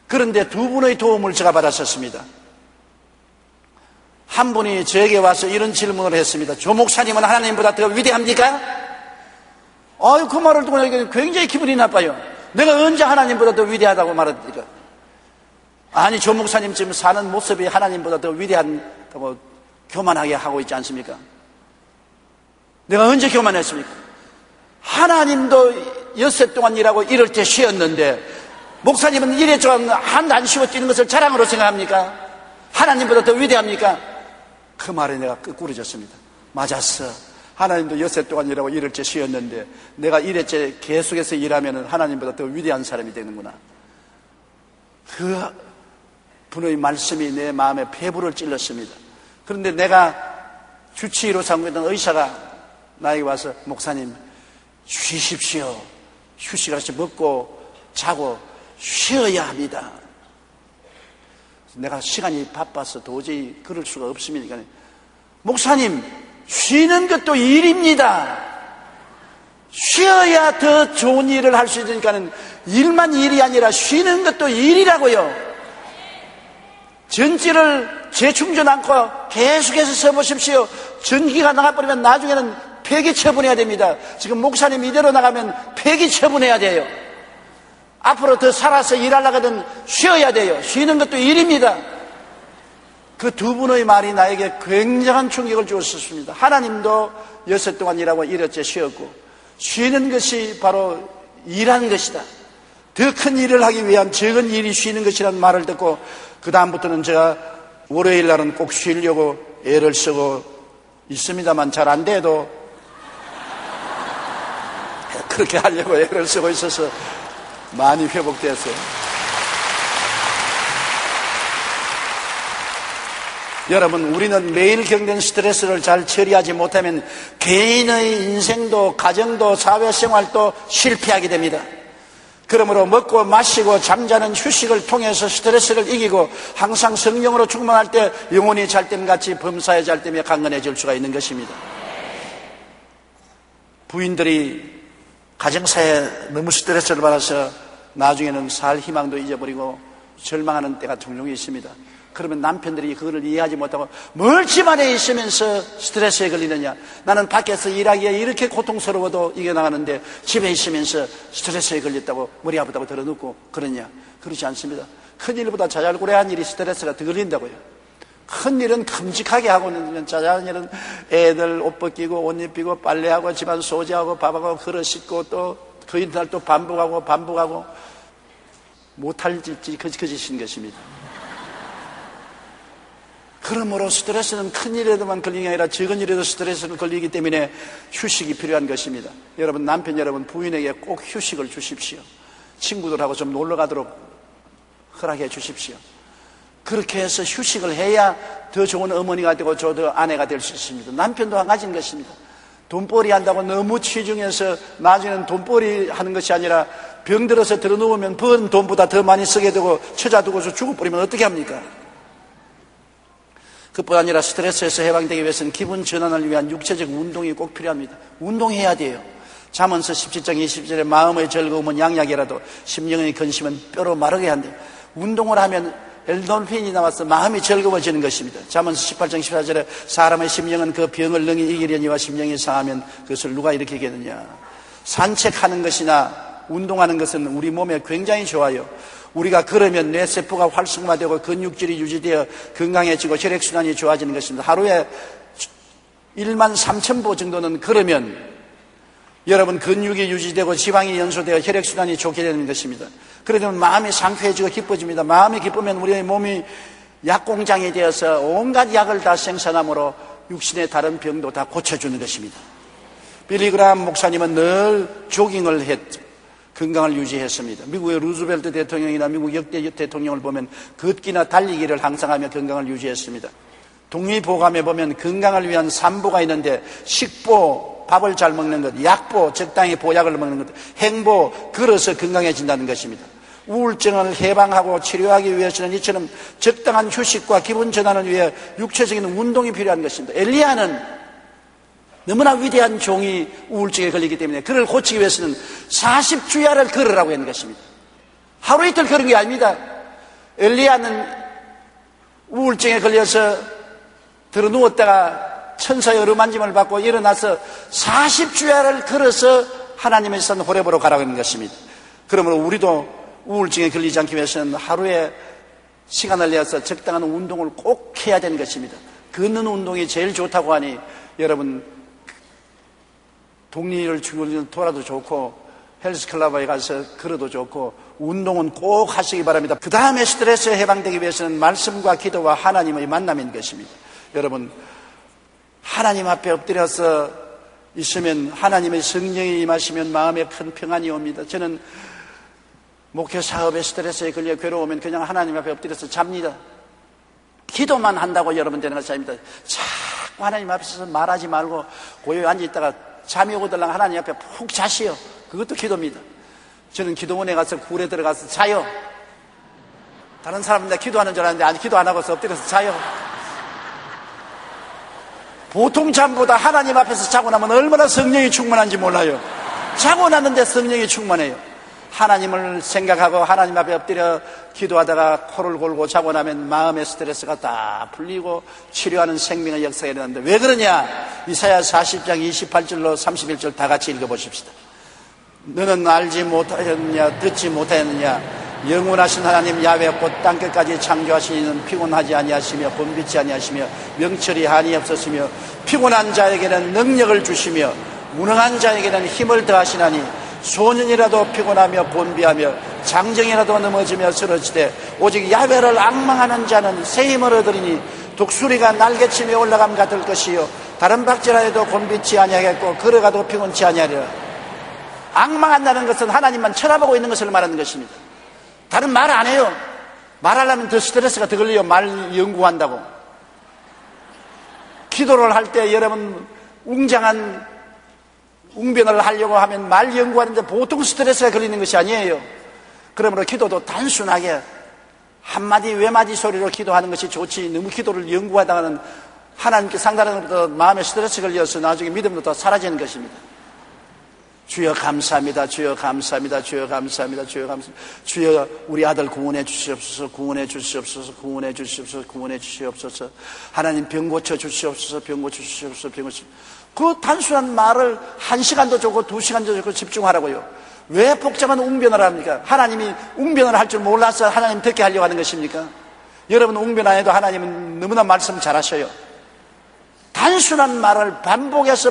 Speaker 1: 그런데 두 분의 도움을 제가 받았었습니다. 한 분이 저에게 와서 이런 질문을 했습니다. 조 목사님은 하나님보다 더 위대합니까? 그 말을 듣고 나니까 굉장히 기분이 나빠요. 내가 언제 하나님보다 더 위대하다고 말합니까? 아니, 조 목사님 지금 사는 모습이 하나님보다 더 위대하다고 교만하게 하고 있지 않습니까? 내가 언제 교만했습니까? 하나님도 엿새 동안 일하고 이럴 때 쉬었는데 목사님은 이래 좀 한 안 쉬고 뛰는 것을 자랑으로 생각합니까? 하나님보다 더 위대합니까? 그 말에 내가 끄꾸러졌습니다. 맞았어. 하나님도 엿새 동안 일하고 이럴 때 쉬었는데 내가 이래째 계속해서 일하면 하나님보다 더 위대한 사람이 되는구나. 그 분의 말씀이 내 마음에 폐부를 찔렀습니다. 그런데 내가 주치의로 삼고 있던 의사가 나에게 와서 목사님 쉬십시오. 휴식하시 먹고 자고 쉬어야 합니다. 내가 시간이 바빠서 도저히 그럴 수가 없습니다. 목사님 쉬는 것도 일입니다. 쉬어야 더 좋은 일을 할 수 있으니까는 일만 일이 아니라 쉬는 것도 일이라고요. 전지를 재충전 않고 계속해서 써보십시오. 전기가 나가버리면 나중에는 폐기 처분해야 됩니다. 지금 목사님 이대로 나가면 폐기 처분해야 돼요. 앞으로 더 살아서 일하려거든 쉬어야 돼요. 쉬는 것도 일입니다. 그 두 분의 말이 나에게 굉장한 충격을 주었습니다. 하나님도 엿새 동안 일하고 일흘째 쉬었고 쉬는 것이 바로 일하는 것이다. 더 큰 일을 하기 위한 적은 일이 쉬는 것이라는 말을 듣고 그 다음부터는 제가 월요일 날은 꼭 쉬려고 애를 쓰고 있습니다만 잘 안 돼도 그렇게 하려고 애를 쓰고 있어서 많이 회복됐어요. 여러분, 우리는 매일 겪는 스트레스를 잘 처리하지 못하면 개인의 인생도 가정도 사회생활도 실패하게 됩니다. 그러므로 먹고 마시고 잠자는 휴식을 통해서 스트레스를 이기고 항상 성령으로 충만할 때 영혼이 잘됨같이 범사에 잘되며 강건해질 수가 있는 것입니다. 부인들이 가정사에 너무 스트레스를 받아서 나중에는 살 희망도 잊어버리고 절망하는 때가 종종 있습니다. 그러면 남편들이 그거를 이해하지 못하고 뭘 집안에 있으면서 스트레스에 걸리느냐, 나는 밖에서 일하기에 이렇게 고통스러워도 이겨나가는데 집에 있으면서 스트레스에 걸렸다고 머리 아프다고 들어눕고 그러냐. 그렇지 않습니다. 큰일보다 자잘구레한 일이 스트레스가 더 걸린다고요. 큰일은 큼직하게 하고 있는, 자잘한 일은 애들 옷 벗기고 옷 입히고 빨래하고 집안 소지하고 밥하고 그릇 씻고 또 그 이튿날 또 반복하고 못할 짓이 거짓인 것입니다. 그러므로 스트레스는 큰 일에도만 걸리는 게 아니라 적은 일에도 스트레스를 걸리기 때문에 휴식이 필요한 것입니다. 여러분, 남편 여러분, 부인에게 꼭 휴식을 주십시오. 친구들하고 좀 놀러 가도록 허락해 주십시오. 그렇게 해서 휴식을 해야 더 좋은 어머니가 되고 더 아내가 될 수 있습니다. 남편도 한 가지인 것입니다. 돈벌이 한다고 너무 치중해서 나중에는 돈벌이 하는 것이 아니라 병들어서 들어누우면 번 돈보다 더 많이 쓰게 되고 처자 두고서 죽어버리면 어떻게 합니까? 그뿐 아니라 스트레스에서 해방되기 위해서는 기분 전환을 위한 육체적 운동이 꼭 필요합니다. 운동해야 돼요. 잠언서 17장 20절에 마음의 즐거움은 양약이라도 심령의 근심은 뼈로 마르게 한대요. 운동을 하면 엔돌핀이 나와서 마음이 즐거워지는 것입니다. 잠언서 18장 14절에 사람의 심령은 그 병을 능히 이기려니와 심령이 상하면 그것을 누가 일으키겠느냐. 산책하는 것이나 운동하는 것은 우리 몸에 굉장히 좋아요. 우리가 걸으면 뇌세포가 활성화되고 근육질이 유지되어 건강해지고 혈액순환이 좋아지는 것입니다. 하루에 1만 3천 보 정도는 걸으면 여러분 근육이 유지되고 지방이 연소되어 혈액순환이 좋게 되는 것입니다. 그러면 마음이 상쾌해지고 기뻐집니다. 마음이 기쁘면 우리의 몸이 약공장이 되어서 온갖 약을 다 생산함으로 육신의 다른 병도 다 고쳐주는 것입니다. 빌리그람 목사님은 늘 조깅을 했죠. 건강을 유지했습니다. 미국의 루즈벨트 대통령이나 미국 역대 대통령을 보면 걷기나 달리기를 항상 하며 건강을 유지했습니다. 독립보감에 보면 건강을 위한 3보가 있는데 식보, 밥을 잘 먹는 것, 약보, 적당히 보약을 먹는 것, 행보, 걸어서 건강해진다는 것입니다. 우울증을 해방하고 치료하기 위해서는 이처럼 적당한 휴식과 기분 전환을 위해 육체적인 운동이 필요한 것입니다. 엘리야는 너무나 위대한 종이 우울증에 걸리기 때문에 그를 고치기 위해서는 40주야를 걸으라고 했는 것입니다. 하루 이틀 걸은 게 아닙니다. 엘리야는 우울증에 걸려서 들어 누웠다가 천사의 어루만짐을 받고 일어나서 40주야를 걸어서 하나님의 산 호렙으로 가라고 하는 것입니다. 그러므로 우리도 우울증에 걸리지 않기 위해서는 하루에 시간을 내서 적당한 운동을 꼭 해야 되는 것입니다. 걷는 운동이 제일 좋다고 하니 여러분 독립을 주는 돌아도 좋고 헬스클럽에 가서 걸어도 좋고 운동은 꼭 하시기 바랍니다. 그 다음에 스트레스에 해방되기 위해서는 말씀과 기도와 하나님의 만남인 것입니다. 여러분 하나님 앞에 엎드려서 있으면 하나님의 성령이 임하시면 마음에 큰 평안이 옵니다. 저는 목회 사업에 스트레스에 걸려 괴로우면 그냥 하나님 앞에 엎드려서 잡니다. 기도만 한다고 여러분 되는 것이 아닙니다. 자꾸 하나님 앞에서 말하지 말고 고요히 앉아있다가 잠이 오고들랑 하나님 앞에 푹 자시오. 그것도 기도입니다. 저는 기도원에 가서 굴에 들어가서 자요. 다른 사람들 기도하는 줄 알았는데 아직 기도 안 하고서 엎드려서 자요. 보통 잠보다 하나님 앞에서 자고 나면 얼마나 성령이 충만한지 몰라요. 자고 났는데 성령이 충만해요. 하나님을 생각하고 하나님 앞에 엎드려 기도하다가 코를 골고 자고 나면 마음의 스트레스가 다 풀리고 치료하는 생명의 역사가 일어나는데 왜 그러냐? 이사야 40장 28절로 31절 다 같이 읽어보십시다. 너는 알지 못하였느냐 듣지 못하였느냐 영원하신 하나님 야훼 곧 땅끝까지 창조하신 이는 피곤하지 아니하시며 번비치 아니하시며 명철이 한이 없으시며 피곤한 자에게는 능력을 주시며 무능한 자에게는 힘을 더하시나니 소년이라도 피곤하며 번비하며 장정이라도 넘어지며 쓰러지되 오직 야훼를 앙망하는 자는 새 힘을 얻으리니 독수리가 날개치며 올라감 같을 것이요 다른 박제라 해도 번비치 아니하겠고 걸어가도 피곤치 아니하리라. 앙망한다는 것은 하나님만 쳐다보고 있는 것을 말하는 것입니다. 다른 말 안 해요. 말하려면 더 스트레스가 더 걸려요. 말 연구한다고. 기도를 할 때 여러분 웅장한 웅변을 하려고 하면 말 연구하는데 보통 스트레스가 걸리는 것이 아니에요. 그러므로 기도도 단순하게 한마디 외마디 소리로 기도하는 것이 좋지 너무 기도를 연구하다가는 하나님께 상달하는 것보다 마음에 스트레스 걸려서 나중에 믿음도 더 사라지는 것입니다. 주여 감사합니다. 주여 감사합니다. 주여 감사합니다. 주여 감사합니다. 주여 우리 아들 구원해 주시옵소서. 구원해 주시옵소서. 구원해 주시옵소서. 구원해 주시옵소서. 하나님 병 고쳐 주시옵소서. 병 고쳐 주시옵소서. 병 고쳐. 그 단순한 말을 1시간도 좋고 2시간도 좋고 집중하라고요. 왜 복잡한 웅변을 합니까? 하나님이 웅변을 할 줄 몰라서 하나님 듣게 하려고 하는 것입니까? 여러분 웅변 안 해도 하나님은 너무나 말씀 잘하셔요. 단순한 말을 반복해서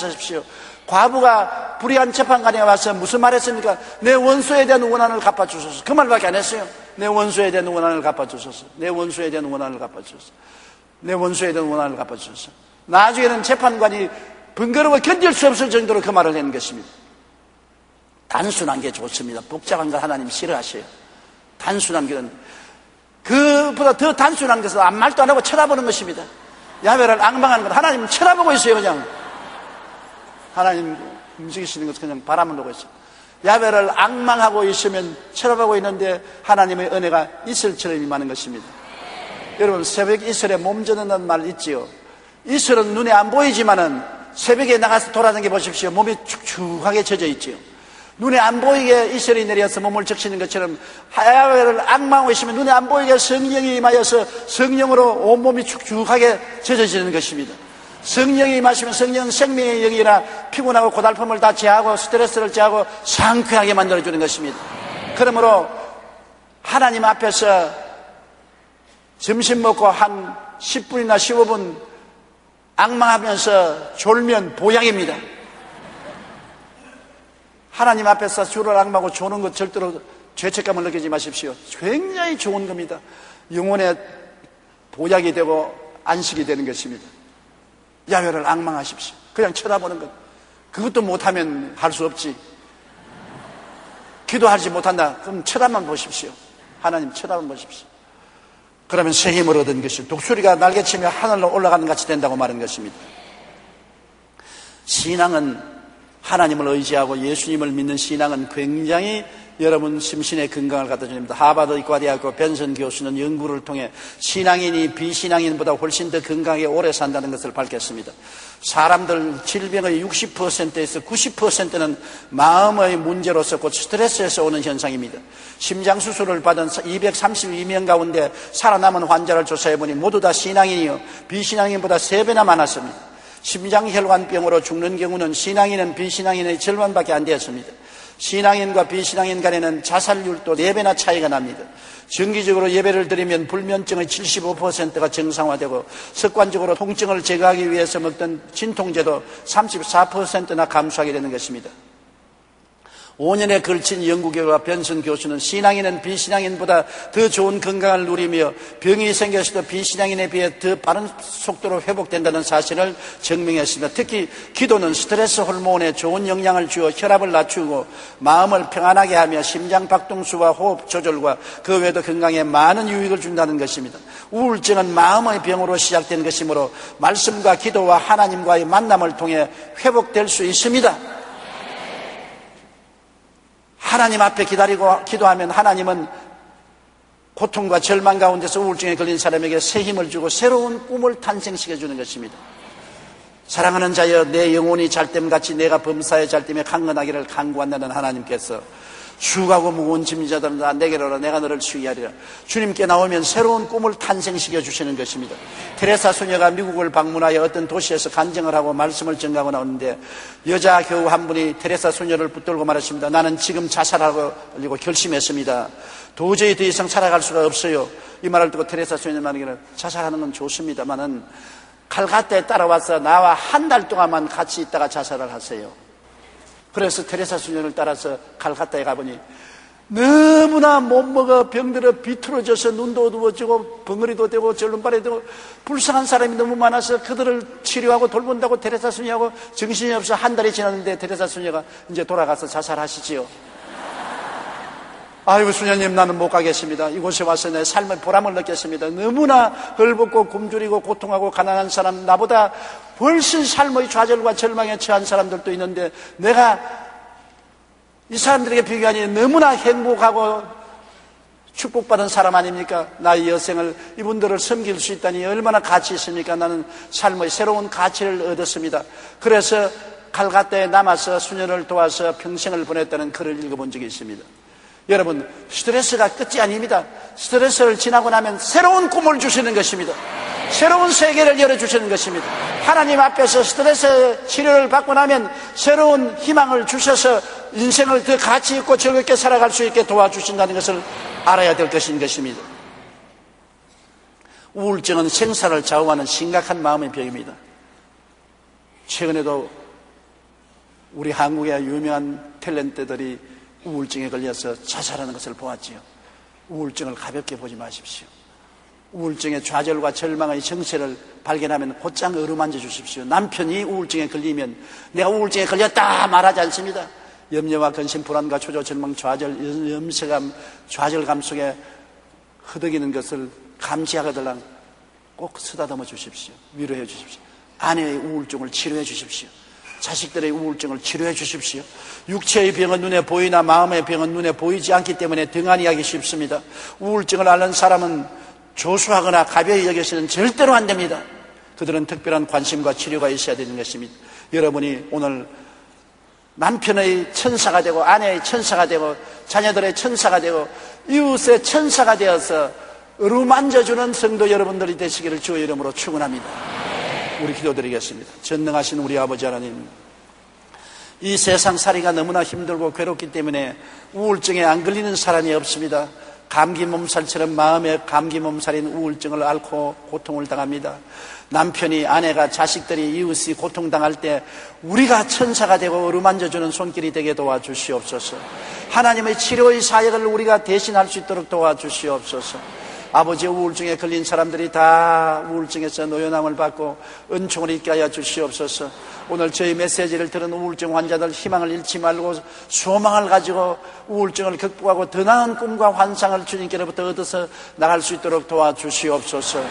Speaker 1: 하십시오. 과부가 불의한 재판관에 와서 무슨 말 했습니까? 내 원수에 대한 원한을 갚아주소서. 그 말밖에 안 했어요. 내 원수에 대한 원한을 갚아주소서. 내 원수에 대한 원한을 갚아주소서. 내 원수에 대한 원한을 갚아주소서. 나중에는 재판관이 번거로워 견딜 수 없을 정도로 그 말을 한 것입니다. 단순한 게 좋습니다. 복잡한 걸 하나님 싫어하셔요. 단순한 것은 그보다 더 단순한 것은 아무 말도 안 하고 쳐다보는 것입니다. 야훼를 앙망하는 것 하나님은 쳐다보고 있어요. 그냥 하나님 움직이시는 것 그냥 바라만 보고 있어요. 야훼를 앙망하고 있으면 쳐다보고 있는데 하나님의 은혜가 이슬처럼 임하는 것입니다. 여러분 새벽 이슬에 몸 젖는다는 말 있지요. 이슬은 눈에 안 보이지만은 새벽에 나가서 돌아다니게 보십시오. 몸이 축축하게 젖어 있지요. 눈에 안 보이게 이슬이 내려서 몸을 적시는 것처럼 야훼를 앙망하고 있으면 눈에 안 보이게 성령이 임하여서 성령으로 온몸이 축축하게 젖어지는 것입니다. 성령이 임하시면 성령은 생명의 영이라 피곤하고 고달픔을 다 제하고 스트레스를 제하고 상쾌하게 만들어주는 것입니다. 그러므로 하나님 앞에서 점심 먹고 한 10분이나 15분 앙망하면서 졸면 보약입니다. 하나님 앞에서 주를 앙망하고 조는 것 절대로 죄책감을 느끼지 마십시오. 굉장히 좋은 겁니다. 영혼의 보약이 되고 안식이 되는 것입니다. 야훼를 앙망하십시오. 그냥 쳐다보는 것. 그것도 못하면 할 수 없지. 기도하지 못한다. 그럼 쳐다만 보십시오. 하나님 쳐다만 보십시오. 그러면 새 힘을 얻은 것이 독수리가 날개치며 하늘로 올라가는 같이 된다고 말한 것입니다. 신앙은 하나님을 의지하고 예수님을 믿는 신앙은 굉장히 여러분 심신의 건강을 갖다 줍니다. 하버드 의과대학교 벤슨 교수는 연구를 통해 신앙인이 비신앙인보다 훨씬 더 건강하게 오래 산다는 것을 밝혔습니다. 사람들 질병의 60%에서 90%는 마음의 문제로서 곧 스트레스에서 오는 현상입니다. 심장수술을 받은 232명 가운데 살아남은 환자를 조사해보니 모두 다 신앙인이요 비신앙인보다 3배나 많았습니다. 심장혈관병으로 죽는 경우는 신앙인은 비신앙인의 절반밖에 안 되었습니다. 신앙인과 비신앙인 간에는 자살률도 4배나 차이가 납니다. 정기적으로 예배를 드리면 불면증의 75%가 정상화되고 습관적으로 통증을 제거하기 위해서 먹던 진통제도 34%나 감소하게 되는 것입니다. 5년에 걸친 연구 결과 벤슨 교수는 신앙인은 비신앙인보다 더 좋은 건강을 누리며 병이 생겼을 때 비신앙인에 비해 더 빠른 속도로 회복된다는 사실을 증명했습니다. 특히 기도는 스트레스 호르몬에 좋은 영향을 주어 혈압을 낮추고 마음을 평안하게 하며 심장 박동수와 호흡 조절과 그 외에도 건강에 많은 유익을 준다는 것입니다. 우울증은 마음의 병으로 시작된 것이므로 말씀과 기도와 하나님과의 만남을 통해 회복될 수 있습니다. 하나님 앞에 기다리고 기도하면 하나님은 고통과 절망 가운데서 우울증에 걸린 사람에게 새 힘을 주고 새로운 꿈을 탄생시켜주는 것입니다. 사랑하는 자여 내 영혼이 잘됨같이 내가 범사에 잘됨에 강건하기를 간구한다는 하나님께서 수고하고 무거운 짐자들은 다 내게로 오라 내가 너를 치유하리라. 주님께 나오면 새로운 꿈을 탄생시켜 주시는 것입니다. 테레사 소녀가 미국을 방문하여 어떤 도시에서 간증을 하고 말씀을 전가하고 나오는데 여자 교우 한 분이 테레사 소녀를 붙들고 말했습니다. 나는 지금 자살하려고 결심했습니다. 도저히 더 이상 살아갈 수가 없어요. 이 말을 듣고 테레사 소녀는 말하기를 자살하는 건 좋습니다만은 칼가타에 따라와서 나와 한 달 동안만 같이 있다가 자살을 하세요. 그래서 테레사 수녀를 따라서 칼카타에 가보니 너무나 못 먹어 병들어 비틀어져서 눈도 어두워지고 벙어리도 되고 절름발이 되고 불쌍한 사람이 너무 많아서 그들을 치료하고 돌본다고 테레사 수녀하고 정신이 없어 한 달이 지났는데 테레사 수녀가 이제 돌아가서 자살하시지요. 아이고 수녀님 나는 못 가겠습니다. 이곳에 와서 내 삶의 보람을 느꼈습니다. 너무나 헐벗고 굶주리고 고통하고 가난한 사람 나보다 훨씬 삶의 좌절과 절망에 처한 사람들도 있는데 내가 이 사람들에게 비교하니 너무나 행복하고 축복받은 사람 아닙니까? 나의 여생을 이분들을 섬길 수 있다니 얼마나 가치 있습니까? 나는 삶의 새로운 가치를 얻었습니다. 그래서 칼가타에 남아서 수녀를 도와서 평생을 보냈다는 글을 읽어본 적이 있습니다. 여러분, 스트레스가 끝이 아닙니다. 스트레스를 지나고 나면 새로운 꿈을 주시는 것입니다. 새로운 세계를 열어주시는 것입니다. 하나님 앞에서 스트레스 치료를 받고 나면 새로운 희망을 주셔서 인생을 더 가치 있고 즐겁게 살아갈 수 있게 도와주신다는 것을 알아야 될 것인 것입니다. 우울증은 생사를 좌우하는 심각한 마음의 병입니다. 최근에도 우리 한국의 유명한 탤런트들이 우울증에 걸려서 자살하는 것을 보았지요. 우울증을 가볍게 보지 마십시오. 우울증의 좌절과 절망의 정체를 발견하면 곧장 어루만져 주십시오. 남편이 우울증에 걸리면 내가 우울증에 걸렸다 말하지 않습니다. 염려와 근심, 불안과 초조, 절망, 좌절, 염세감, 좌절감 속에 흐득이는 것을 감지하거들랑 꼭 쓰다듬어 주십시오. 위로해 주십시오. 아내의 우울증을 치료해 주십시오. 자식들의 우울증을 치료해 주십시오. 육체의 병은 눈에 보이나 마음의 병은 눈에 보이지 않기 때문에 등한히 하기 쉽습니다. 우울증을 앓는 사람은 조수하거나 가벼이 여겨서는 절대로 안 됩니다. 그들은 특별한 관심과 치료가 있어야 되는 것입니다. 여러분이 오늘 남편의 천사가 되고 아내의 천사가 되고 자녀들의 천사가 되고 이웃의 천사가 되어서 어루만져주는 성도 여러분들이 되시기를 주의 이름으로 축원합니다. 우리 기도드리겠습니다. 전능하신 우리 아버지 하나님, 이 세상살이가 너무나 힘들고 괴롭기 때문에 우울증에 안 걸리는 사람이 없습니다. 감기 몸살처럼 마음에 감기 몸살인 우울증을 앓고 고통을 당합니다. 남편이, 아내가, 자식들이, 이웃이 고통당할 때 우리가 천사가 되고 어루만져주는 손길이 되게 도와주시옵소서. 하나님의 치료의 사역을 우리가 대신할 수 있도록 도와주시옵소서. 아버지, 우울증에 걸린 사람들이 다 우울증에서 노연함을 받고 은총을 잊게 하여 주시옵소서. 오늘 저희 메시지를 들은 우울증 환자들 희망을 잃지 말고 소망을 가지고 우울증을 극복하고 더 나은 꿈과 환상을 주님께로부터 얻어서 나갈 수 있도록 도와주시옵소서.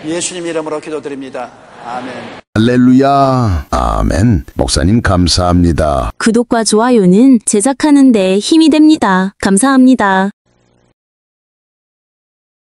Speaker 1: 예수님 이름으로 기도드립니다. 아멘.
Speaker 2: 할렐루야. 아멘. 목사님 감사합니다.
Speaker 3: 구독과 좋아요는 제작하는 데 힘이 됩니다. 감사합니다.